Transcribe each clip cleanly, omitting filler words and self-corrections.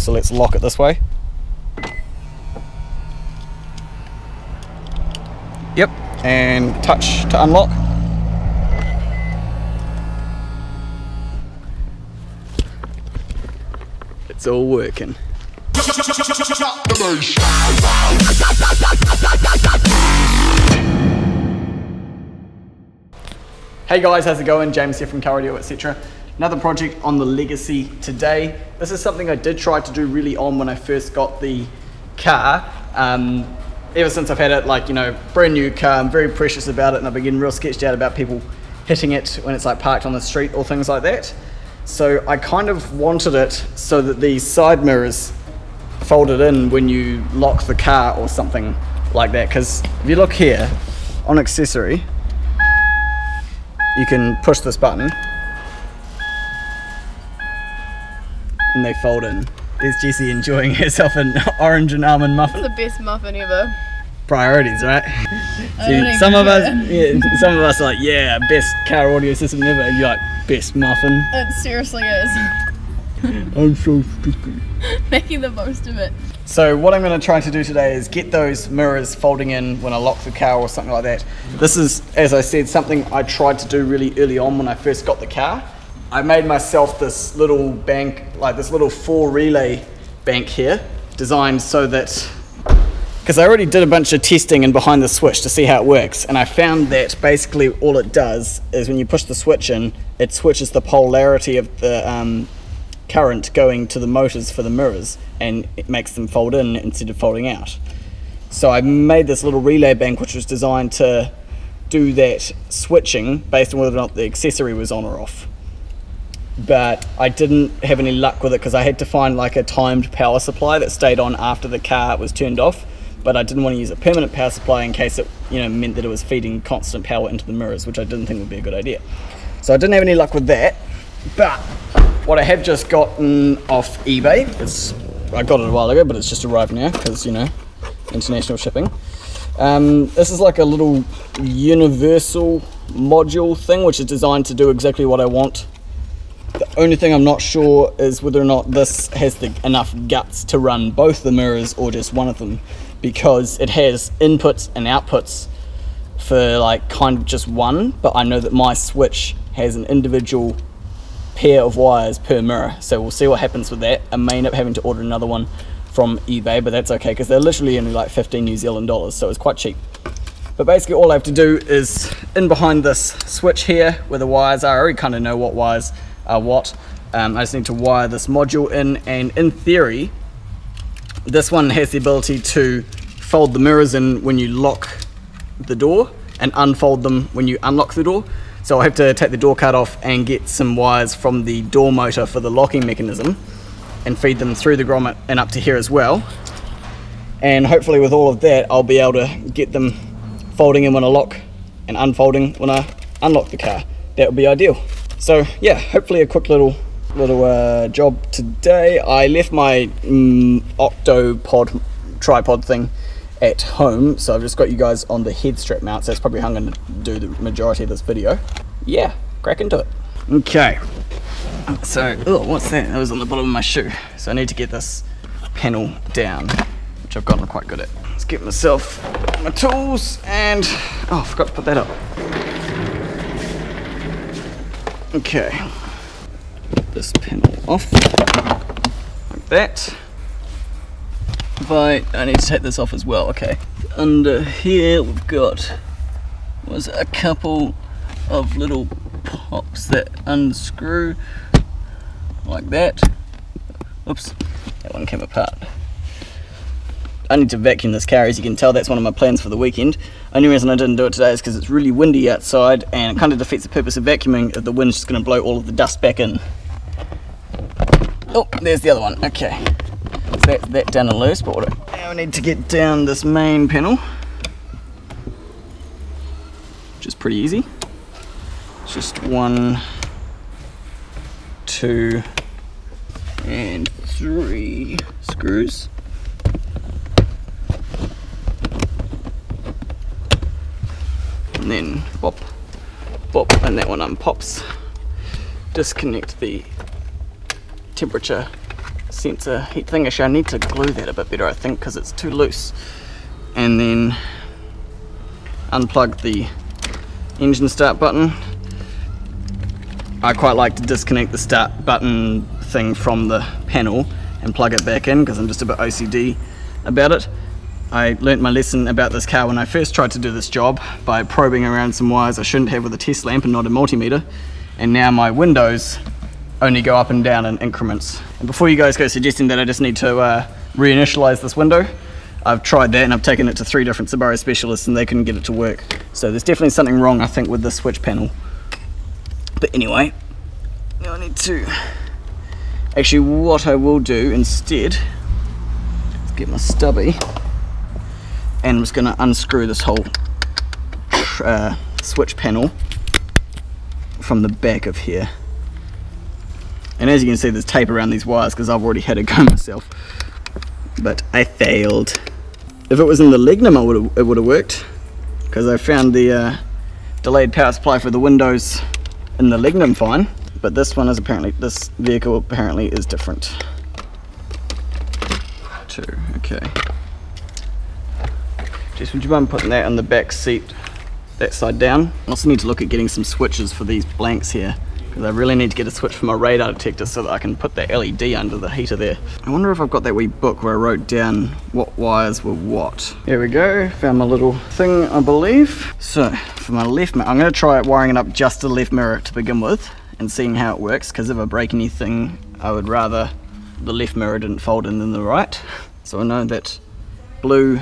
So let's lock it this way. Yep, and touch to unlock. It's all working. Hey guys, how's it going? James here from Audio.etc. Another project on the Legacy today. This is something I did try to do really on when I first got the car. Ever since I've had it, like, you know, brand new car, I'm very precious about it, and I've been getting real sketched out about people hitting it when it's like parked on the street or things like that. So I kind of wanted it so that the side mirrors folded in when you lock the car or something like that. Because if you look here on accessory, you can push this button and they fold in. There's Jessie enjoying herself an orange and almond muffin. It's the best muffin ever. Priorities, right? See, some of us are like, yeah, best car audio system ever. And you're like, best muffin. It seriously is. I'm so stupid. Making the most of it. So what I'm going to try to do today is get those mirrors folding in when I lock the car or something like that. This is, as I said, something I tried to do really early on when I first got the car. I made myself this little bank, like this little 4 relay bank here, designed so that, because I already did a bunch of testing and behind the switch to see how it works, and I found that basically all it does is when you push the switch in, it switches the polarity of the current going to the motors for the mirrors, and it makes them fold in instead of folding out. So I made this little relay bank which was designed to do that switching based on whether or not the accessory was on or off. But I didn't have any luck with it because I had to find like a timed power supply that stayed on after the car was turned off, but I didn't want to use a permanent power supply in case it, you know, meant that it was feeding constant power into the mirrors, which I didn't think would be a good idea. So I didn't have any luck with that. But what I have just gotten off eBay, I got it a while ago, but it's just arrived now because, you know, international shipping. This is like a little universal module thing which is designed to do exactly what I want. The only thing I'm not sure is whether or not this has enough guts to run both the mirrors or just one of them, because it has inputs and outputs for like kind of just one, but I know that my switch has an individual pair of wires per mirror, so we'll see what happens with that. I may end up having to order another one from eBay, but that's okay because they're literally only like 15 New Zealand dollars, so it's quite cheap. But basically all I have to do is in behind this switch here where the wires are, I already kind of know what wires are what. I just need to wire this module in, and in theory this one has the ability to fold the mirrors in when you lock the door and unfold them when you unlock the door. So I'll have to take the door card off and get some wires from the door motor for the locking mechanism and feed them through the grommet and up to here as well. And hopefully with all of that I'll be able to get them folding in when I lock and unfolding when I unlock the car. That would be ideal. So yeah, hopefully a quick little job today. I left my Octopod tripod thing at home, so I've just got you guys on the head strap mount, so that's probably how I'm going to do the majority of this video. Yeah, crack into it. Okay, so, oh, what's that? That was on the bottom of my shoe. So I need to get this panel down, which I've gotten quite good at. Let's get myself my tools and, oh, I forgot to put that up. Okay, get this panel off, like that. I need to take this off as well. Okay, under here we've got a couple of little pops that unscrew like that. Oops, that one came apart. I need to vacuum this car, as you can tell. That's one of my plans for the weekend. Only reason I didn't do it today is because it's really windy outside, and it kind of defeats the purpose of vacuuming if the wind's just going to blow all of the dust back in. Oh, there's the other one. Okay, so that's that done and loose. But now I need to get down this main panel, which is pretty easy. It's just 1, 2, and 3 screws. And then bop, bop, and that one unpops. Disconnect the temperature sensor heat thing. Actually, I need to glue that a bit better, I think, because it's too loose. And then unplug the engine start button. I quite like to disconnect the start button thing from the panel and plug it back in because I'm just a bit OCD about it. I learnt my lesson about this car when I first tried to do this job by probing around some wires I shouldn't have with a test lamp and not a multimeter, and now my windows only go up and down in increments. And before you guys go suggesting that I just need to reinitialize this window, I've tried that and I've taken it to 3 different Subaru specialists and they couldn't get it to work. So there's definitely something wrong, I think, with this switch panel. But anyway, now I need to... Actually, what I will do instead is get my stubby and I'm just going to unscrew this whole switch panel from the back of here. And as you can see, there's tape around these wires because I've already had a go myself. But I failed. If it was in the Lignum, it would have worked, because I found the delayed power supply for the windows in the Lignum fine. But this one is apparently, this vehicle apparently is different. Okay. Just would you mind putting that on the back seat, that side down? I also need to look at getting some switches for these blanks here, because I really need to get a switch for my radar detector so that I can put that LED under the heater there. I wonder if I've got that wee book where I wrote down what wires were what. Here we go, found my little thing, I believe. So, for my left mirror, I'm going to try wiring it up just the left mirror to begin with and seeing how it works, because if I break anything, I would rather the left mirror didn't fold in than the right. So I know that blue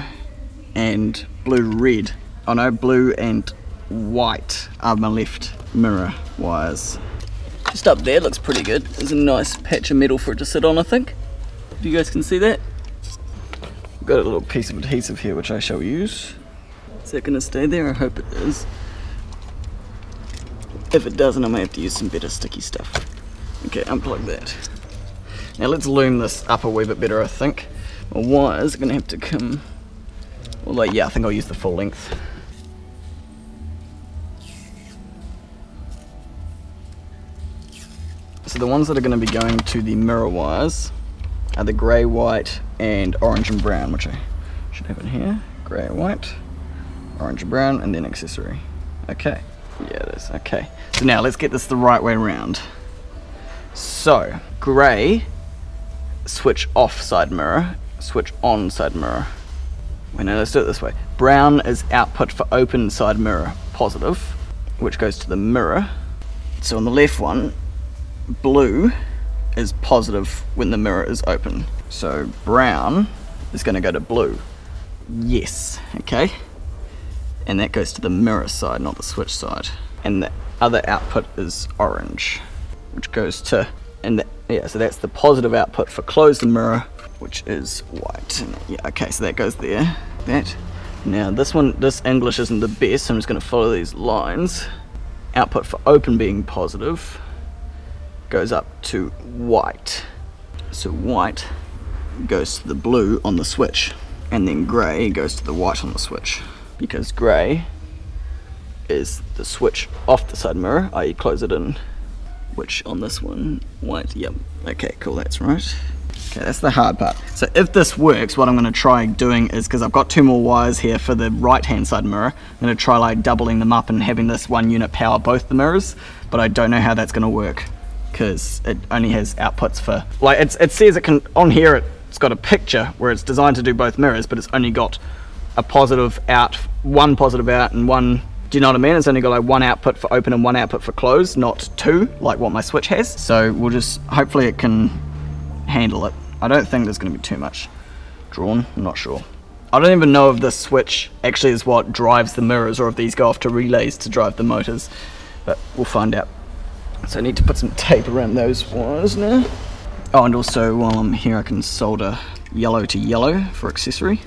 and blue-red, oh no, blue and white are my left mirror wires. Just up there looks pretty good. There's a nice patch of metal for it to sit on, I think. If you guys can see that. I've got a little piece of adhesive here which I shall use. Is that going to stay there? I hope it is. If it doesn't, I may have to use some better sticky stuff. Okay, unplug that. Now let's loom this up a wee bit better, I think. My wires are going to have to come... Well, yeah, I think I'll use the full length. So the ones that are going to be going to the mirror wires are the grey, white and orange and brown, which I should have in here. Grey, white, orange and brown, and then accessory. Okay, yeah it is, okay. So now let's get this the right way around. So, grey, switch off side mirror, switch on side mirror. Wait, no, let's do it this way. Brown is output for open side mirror, positive, which goes to the mirror. So on the left one, blue is positive when the mirror is open. So brown is going to go to blue. Yes, okay. And that goes to the mirror side, not the switch side. And the other output is orange, which goes to, and yeah, so that's the positive output for closed mirror, which is white. And yeah, okay, so that goes there. That. Now this one, this English isn't the best, so I'm just going to follow these lines. Output for open being positive goes up to white. So white goes to the blue on the switch, and then grey goes to the white on the switch, because grey is the switch off the side mirror, i.e. close it in, which on this one, white, yep. Okay, cool, that's right. Okay, that's the hard part. So if this works, what I'm going to try doing is, because I've got 2 more wires here for the right hand side mirror, I'm going to try like doubling them up and having this one unit power both the mirrors, but I don't know how that's going to work, because it only has outputs for, like it says it can, on here it's got a picture where it's designed to do both mirrors, but it's only got a positive out, one positive out and one, do you know what I mean? It's only got like one output for open and one output for close, not 2 like what my switch has. So we'll just, hopefully it can handle it. I don't think there's going to be too much drawn, I'm not sure. I don't even know if this switch actually is what drives the mirrors or if these go off to relays to drive the motors, but we'll find out. So I need to put some tape around those wires now. Oh, and also while I'm here I can solder yellow to yellow for accessory.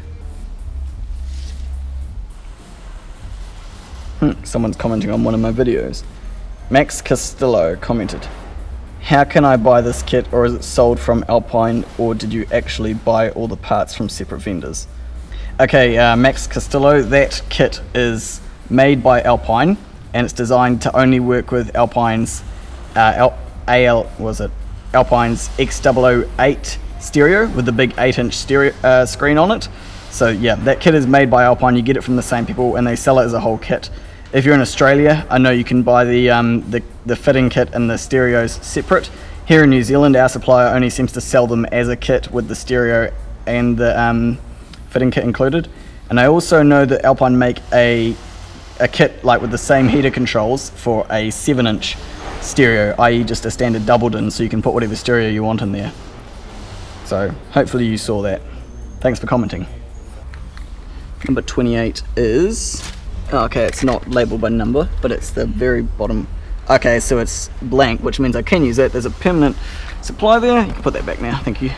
Someone's commenting on one of my videos. Max Castillo commented, "How can I buy this kit, or is it sold from Alpine, or did you actually buy all the parts from separate vendors?" Okay, Max Castillo, that kit is made by Alpine and it's designed to only work with Alpine's Alpine's X008 stereo with the big 8-inch stereo screen on it. So yeah, that kit is made by Alpine. You get it from the same people and they sell it as a whole kit. If you're in Australia, I know you can buy the fitting kit and the stereos separate. Here in New Zealand, our supplier only seems to sell them as a kit with the stereo and the fitting kit included. And I also know that Alpine make a kit like with the same heater controls for a 7-inch stereo, i.e. just a standard doubled in, so you can put whatever stereo you want in there. So hopefully you saw that. Thanks for commenting. Number 28 is, okay, it's not labeled by number, but it's the very bottom. Okay, so it's blank, which means I can use it. There's a permanent supply there. You can put that back now, thank you.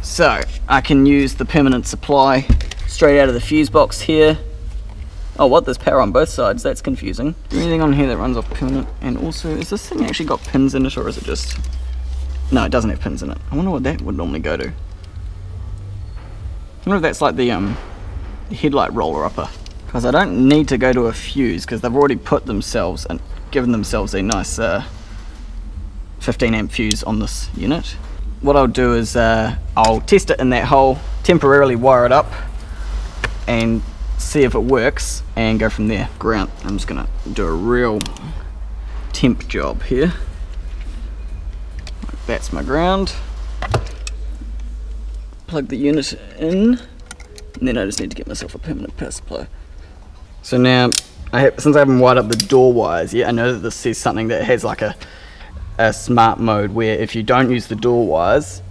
So I can use the permanent supply straight out of the fuse box here. Oh, what? There's power on both sides. That's confusing. Is there anything on here that runs off permanent? And also, is this thing actually got pins in it, or is it just... No, it doesn't have pins in it. I wonder what that would normally go to. I wonder if that's like the headlight roller upper. Because I don't need to go to a fuse, because they've already put themselves and given themselves a nice 15 amp fuse on this unit. What I'll do is I'll test it in that hole, temporarily wire it up, and see if it works and go from there. Ground. I'm just gonna do a real temp job here. That's my ground. Plug the unit in, and then I just need to get myself a permanent power supply. So now, since I haven't wired up the door wires yet, I know that this says something that has like a smart mode where if you don't use the door wires,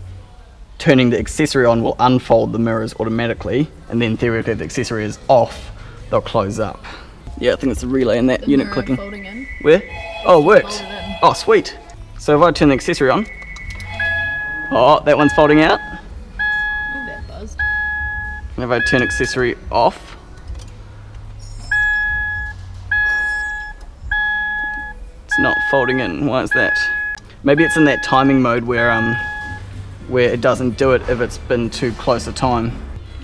turning the accessory on will unfold the mirrors automatically, and then theoretically if the accessory is off, they'll close up. Yeah, I think it's the relay in that unit clicking. Folding in. Where? Oh, it worked. Oh, sweet. So if I turn the accessory on, oh, that one's folding out. Ooh, that buzzed. And if I turn accessory off, it's not folding in. Why is that? Maybe it's in that timing mode where it doesn't do it if it's been too close a time.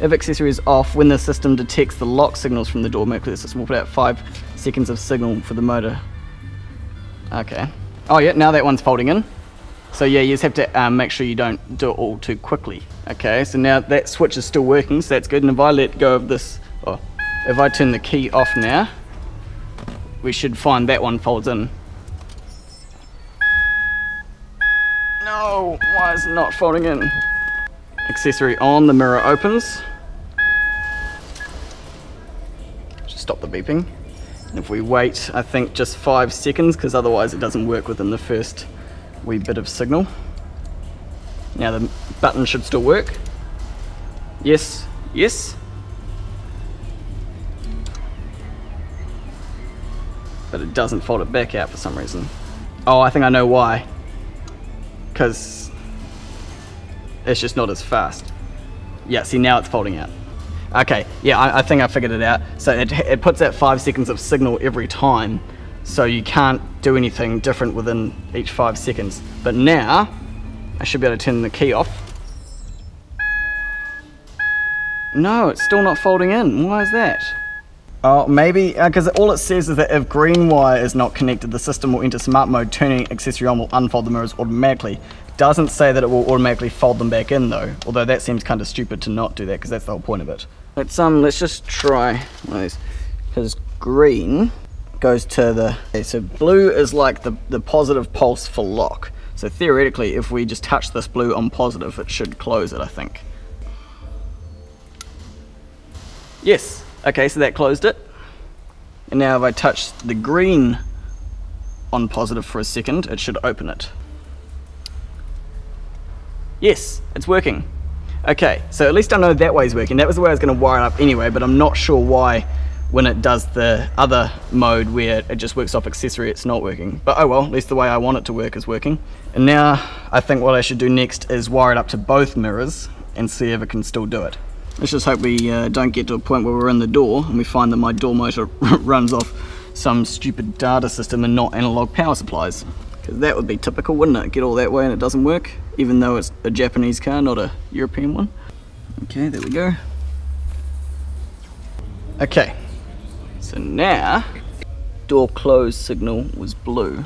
If accessory is off, when the system detects the lock signals from the door, the system will put out 5 seconds of signal for the motor. Okay. Oh yeah, now that one's folding in. So yeah, you just have to make sure you don't do it all too quickly. Okay, so now that switch is still working, so that's good. And if I let go of this, or if I turn the key off now, we should find that one folds in. No, why is it not folding in? Accessory on, the mirror opens. Just stop the beeping. And if we wait, I think just 5 seconds, because otherwise it doesn't work within the first wee bit of signal. Now the button should still work. Yes, yes. But it doesn't fold it back out for some reason. Oh, I think I know why. Because it's just not as fast. Yeah, see, now it's folding out. Okay, yeah, I think I figured it out. So it puts out 5 seconds of signal every time, so you can't do anything different within each 5 seconds. But now, I should be able to turn the key off. No, it's still not folding in. Why is that? Oh, maybe, because all it says is that if green wire is not connected, the system will enter smart mode, turning accessory on will unfold the mirrors automatically. Doesn't say that it will automatically fold them back in though, although that seems kind of stupid to not do that, because that's the whole point of it. Let's just try one of these, because green goes to the, okay, so blue is like the positive pulse for lock. So theoretically, if we just touch this blue on positive, it should close it, I think. Yes. Okay, so that closed it. And now if I touch the green on positive for a second, it should open it. Yes, it's working. Okay, so at least I know that way's working. That was the way I was going to wire it up anyway, but I'm not sure why when it does the other mode where it just works off accessory, it's not working. But oh well, at least the way I want it to work is working. And now I think what I should do next is wire it up to both mirrors and see if it can still do it. Let's just hope we don't get to a point where we're in the door and we find that my door motor runs off some stupid data system and not analog power supplies. Because that would be typical, wouldn't it? Get all that way and it doesn't work, even though it's a Japanese car, not a European one. Okay, there we go. Okay, so now door close signal was blue.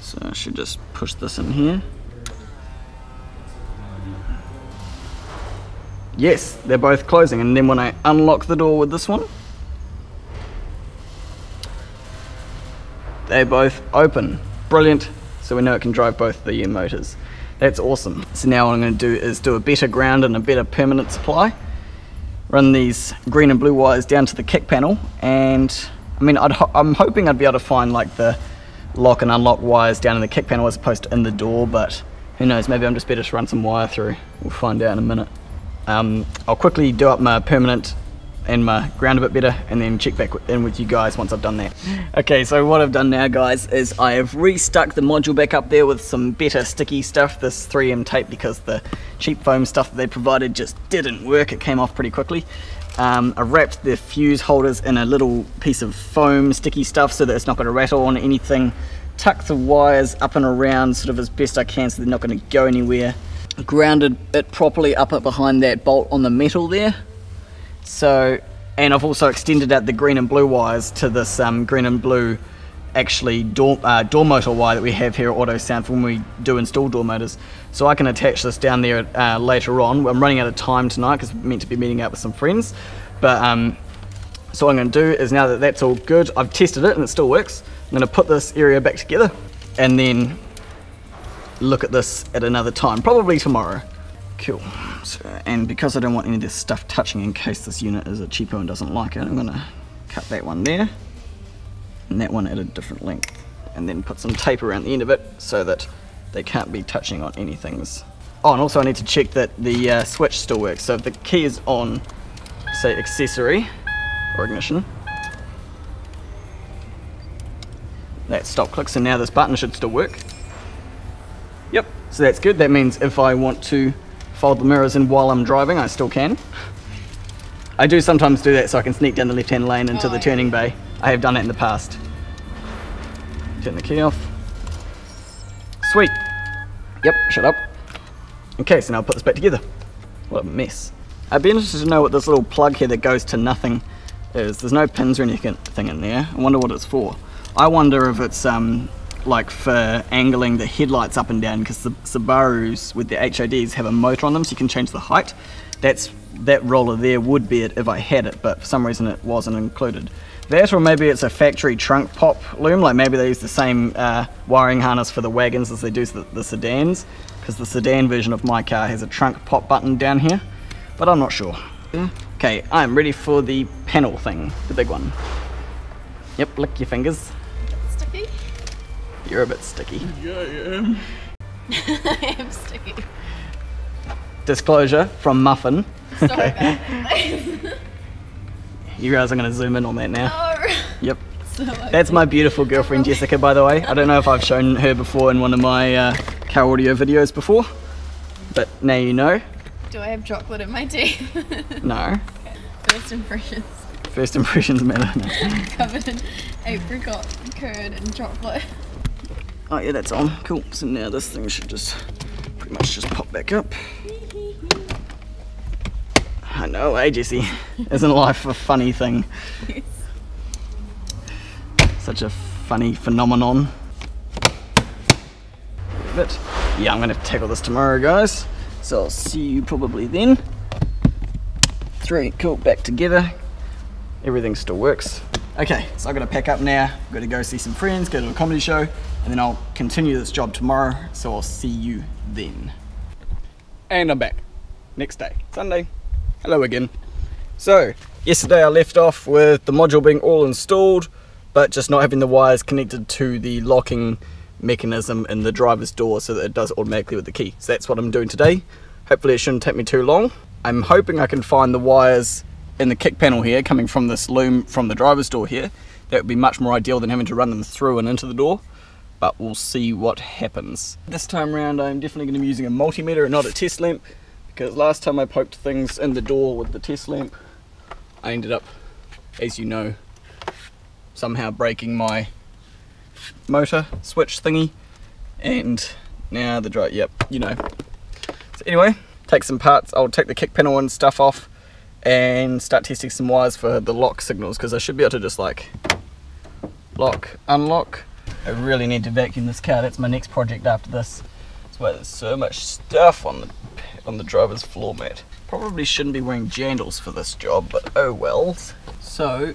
So I should just push this in here. Yes, they're both closing, and then when I unlock the door with this one, they both open. Brilliant. So we know it can drive both the motors. That's awesome. So now what I'm going to do is do a better ground and a better permanent supply. Run these green and blue wires down to the kick panel, and I mean I'm hoping I'd be able to find like the lock and unlock wires down in the kick panel as opposed to in the door, but who knows, maybe I'm just better to run some wire through. We'll find out in a minute. I'll quickly do up my permanent and my ground a bit better, and then check back in with you guys once I've done that. Okay, so what I've done now, guys, is I have restuck the module back up there with some better sticky stuff, this 3M tape, because the cheap foam stuff that they provided just didn't work. It came off pretty quickly. I wrapped the fuse holders in a little piece of foam sticky stuff so that it's not going to rattle on anything. Tuck the wires up and around sort of as best I can so they're not going to go anywhere. Grounded it properly up behind that bolt on the metal there. So, and I've also extended out the green and blue wires to this green and blue actually door motor wire that we have here at Audio.etc for when we do install door motors. So I can attach this down there later on. I'm running out of time tonight because we're meant to be meeting out with some friends. But so what I'm going to do is, now that that's all good, I've tested it and it still works, I'm going to put this area back together and then look at this at another time, probably tomorrow. Cool. So, and because I don't want any of this stuff touching in case this unit is a cheapo and doesn't like it, I'm going to cut that one there and that one at a different length, and then put some tape around the end of it so that they can't be touching on anything. Oh, and also I need to check that the switch still works. So if the key is on, say, accessory or ignition, that stop clicks, and now this button should still work. Yep, so that's good. That means if I want to fold the mirrors in while I'm driving, I still can. I do sometimes do that so I can sneak down the left-hand lane into the turning bay. I have done that in the past. Turn the key off. Sweet. Yep, shut up. Okay, so now I'll put this back together. What a mess. I'd be interested to know what this little plug here that goes to nothing is. There's no pins or anything in there. I wonder what it's for. I wonder if it's like for angling the headlights up and down, because the Subarus with the HIDs have a motor on them so you can change the height. That roller there would be it if I had it, but for some reason it wasn't included. That, or maybe it's a factory trunk pop loom, like maybe they use the same wiring harness for the wagons as they do the sedans, because the sedan version of my car has a trunk pop button down here, but I'm not sure. Okay, I'm ready for the panel thing, the big one. Yep, lick your fingers. Sticky? You're a bit sticky. Yeah, I am. I am sticky. Disclosure from Muffin. Sorry about that. You guys are going to zoom in on that now. No. Yep. So That's my beautiful girlfriend Jessica, by the way. I don't know if I've shown her before in one of my car audio videos before, but now you know. Do I have chocolate in my tea? No. Okay. First impressions. First impressions matter. No. Covered in apricot, curd and chocolate. Oh yeah, that's on. Cool. So now this thing should just pretty much just pop back up. I know, eh, Jessie? Isn't life a funny thing? Yes. Such a funny phenomenon. But yeah, I'm going to tackle this tomorrow, guys. So I'll see you probably then. 3, cool, back together. Everything still works. Okay, so I'm going to pack up now. I'm going to go see some friends, go to a comedy show, and then I'll continue this job tomorrow. So I'll see you then. And I'm back. Next day, Sunday. Hello again. So, yesterday I left off with the module being all installed, but just not having the wires connected to the locking mechanism in the driver's door so that it does automatically with the key. So that's what I'm doing today. Hopefully it shouldn't take me too long. I'm hoping I can find the wires in the kick panel here coming from this loom from the driver's door here. That would be much more ideal than having to run them through and into the door, but we'll see what happens. This time around I'm definitely going to be using a multimeter and not a test lamp, because last time I poked things in the door with the test lamp, I ended up, as you know, somehow breaking my motor switch thingy, and now the drive, yep, you know. So anyway, take some parts, I'll take the kick panel and stuff off and start testing some wires for the lock signals, because I should be able to just like lock, unlock. I really need to vacuum this car. That's my next project after this. why there's so much stuff on the driver's floor mat. Probably shouldn't be wearing jandals for this job, but oh well. So,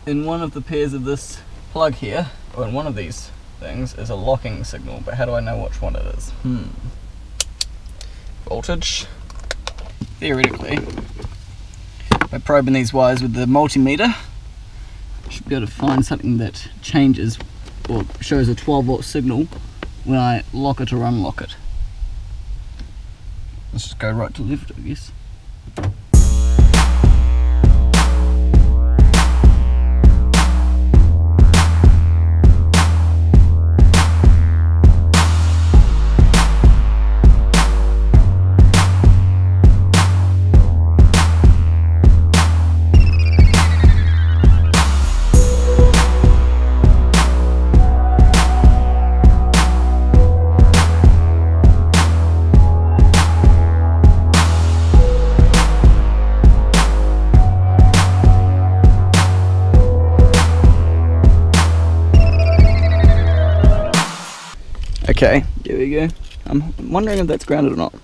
in one of the pairs of this plug here, or in one of these things, is a locking signal, but how do I know which one it is? Voltage. Theoretically, by probing these wires with the multimeter, I should be able to find something that changes or shows a 12-volt signal when I lock it or unlock it. Let's just go right to left, I guess. Okay, here we go. I'm wondering if that's grounded or not.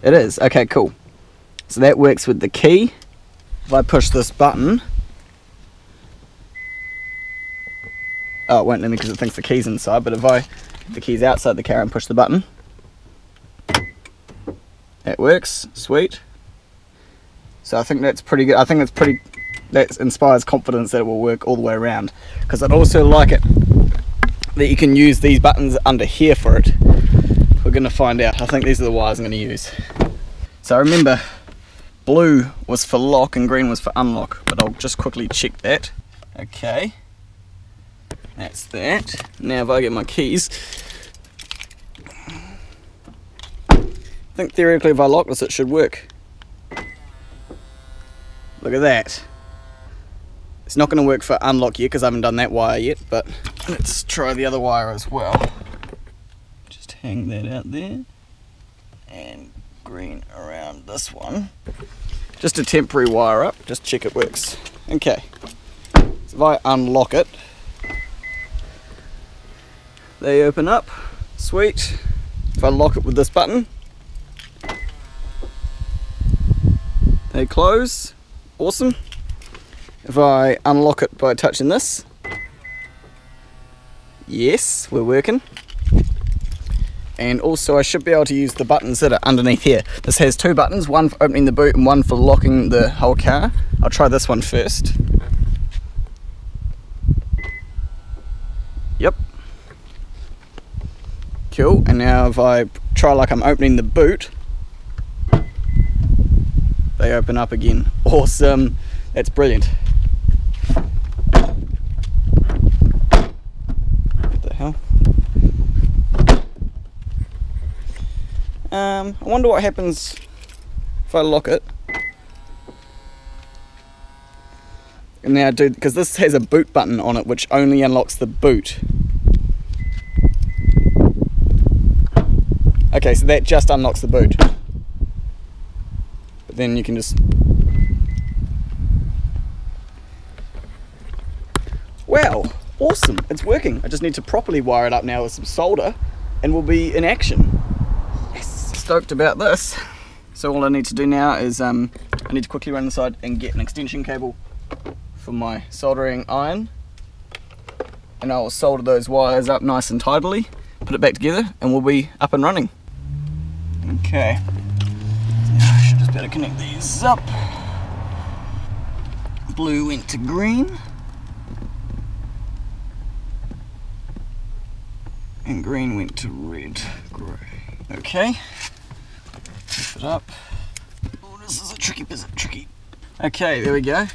It is. Okay, cool. So that works with the key. If I push this button, oh, it won't let me because it thinks the key's inside, but if the key's outside the car and push the button, that works. Sweet. So I think that's pretty good. I think that inspires confidence that it will work all the way around, because I'd also like it that you can use these buttons under here for it. We're going to find out. I think these are the wires I'm going to use. So remember, blue was for lock and green was for unlock, but I'll just quickly check that. Okay, that's that. Now if I get my keys, I think theoretically if I lock this it should work. Look at that. It's not going to work for unlock yet because I haven't done that wire yet, but let's try the other wire as well. Just hang that out there. And green around this one. Just a temporary wire up, just check it works. Okay, so if I unlock it, they open up, sweet. If I lock it with this button, they close, awesome. If I unlock it by touching this, yes, we're working. And also I should be able to use the buttons that are underneath here. This has two buttons, one for opening the boot and one for locking the whole car. I'll try this one first. Yep. Cool, and now if I try like I'm opening the boot, they open up again. Awesome, that's brilliant. What the hell? I wonder what happens if I lock it. And now do, because this has a boot button on it which only unlocks the boot. Okay, so that just unlocks the boot. But then you can just... Wow, awesome, it's working. I just need to properly wire it up now with some solder and we'll be in action. Stoked about this. So all I need to do now is I need to quickly run inside and get an extension cable for my soldering iron, and I will solder those wires up nice and tidily, put it back together, and we'll be up and running. Okay, now I should just better connect these up. Blue went to green and green went to red. Great. Okay, lift it up. Oh, this is a tricky bit, tricky. Okay, there we go.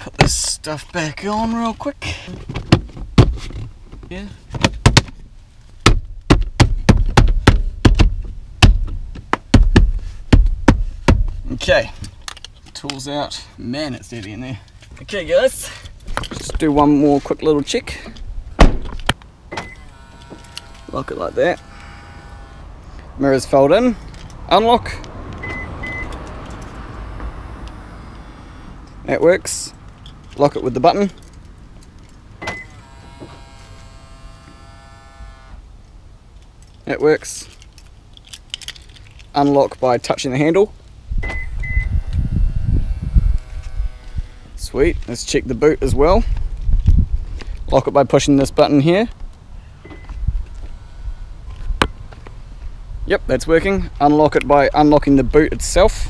Put this stuff back on real quick. Yeah. Okay, tools out. Man, it's dirty in there. Okay guys, just do one more quick little check. Lock it like that. Mirrors fold in, unlock. That works. Lock it with the button. It works. Unlock by touching the handle. Sweet, let's check the boot as well. Lock it by pushing this button here. Yep, that's working. Unlock it by unlocking the boot itself.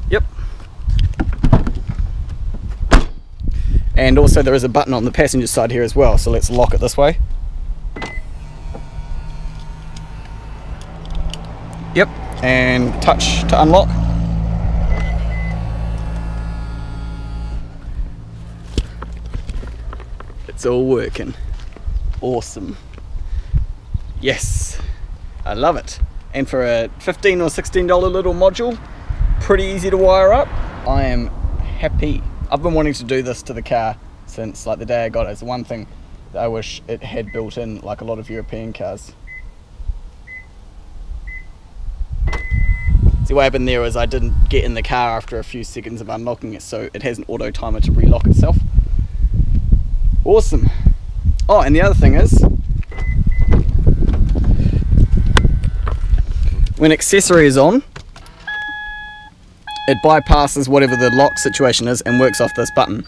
Yep. And also there is a button on the passenger side here as well, so let's lock it this way. Yep, and touch to unlock. It's all working. Awesome. Yes, I love it. And for a $15 or $16 little module, pretty easy to wire up. I am happy. I've been wanting to do this to the car since like the day I got it. It's one thing that I wish it had built in, like a lot of European cars. See, what happened there was I didn't get in the car after a few seconds of unlocking it, so it has an auto timer to relock itself. Awesome. Oh, and the other thing is, when accessory is on, it bypasses whatever the lock situation is and works off this button.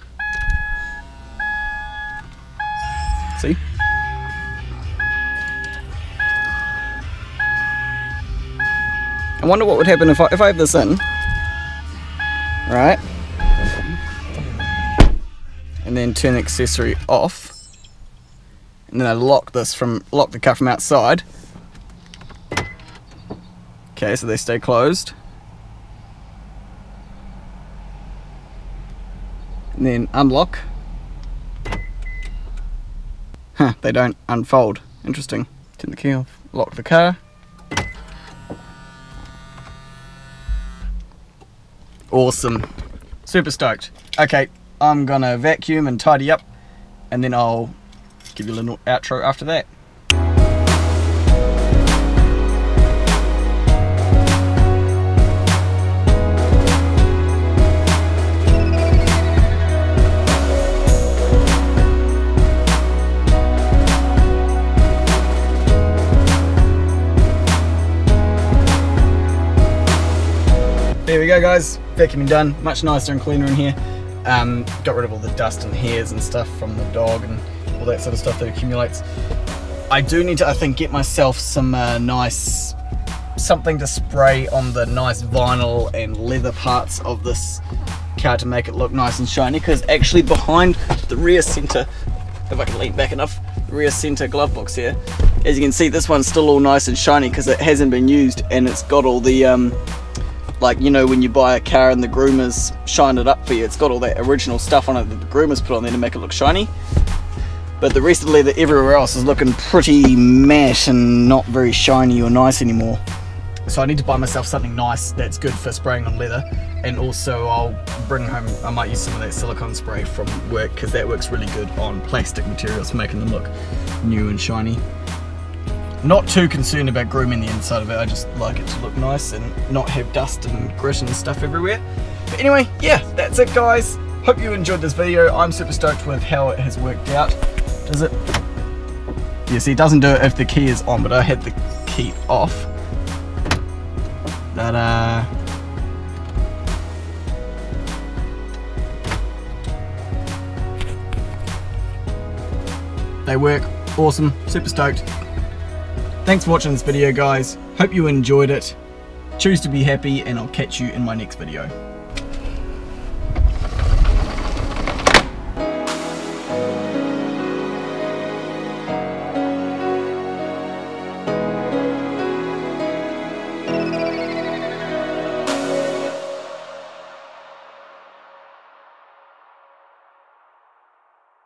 See? I wonder what would happen if I have this in, right, and then turn the accessory off, and then I lock the car from outside. Okay, so they stay closed, and then unlock. Huh, they don't unfold. Interesting. Turn the key off, lock the car. Awesome. Super stoked. Okay, I'm gonna vacuum and tidy up, and then I'll give you a little outro after that. There we go, guys, vacuuming done, much nicer and cleaner in here. Got rid of all the dust and hairs and stuff from the dog and all that sort of stuff that accumulates. I do need to, I think, get myself some something to spray on the nice vinyl and leather parts of this car to make it look nice and shiny, because actually behind the rear center, if I can lean back enough, the rear center glove box here, as you can see, this one's still all nice and shiny because it hasn't been used, and it's got all the like, you know, when you buy a car and the groomers shine it up for you, it's got all that original stuff on it that the groomers put on there to make it look shiny. But the rest of the leather everywhere else is looking pretty matte and not very shiny or nice anymore. So I need to buy myself something nice that's good for spraying on leather, and also I'll bring home, I might use some of that silicone spray from work, because that works really good on plastic materials for making them look new and shiny. Not too concerned about grooming the inside of it, I just like it to look nice and not have dust and grit and stuff everywhere. But anyway, yeah, that's it, guys. Hope you enjoyed this video. I'm super stoked with how it has worked out. Does it? Yeah, see, it doesn't do it if the key is on, but I had the key off. Ta-da! They work. Awesome. Super stoked. Thanks for watching this video, guys. Hope you enjoyed it. Choose to be happy, and I'll catch you in my next video.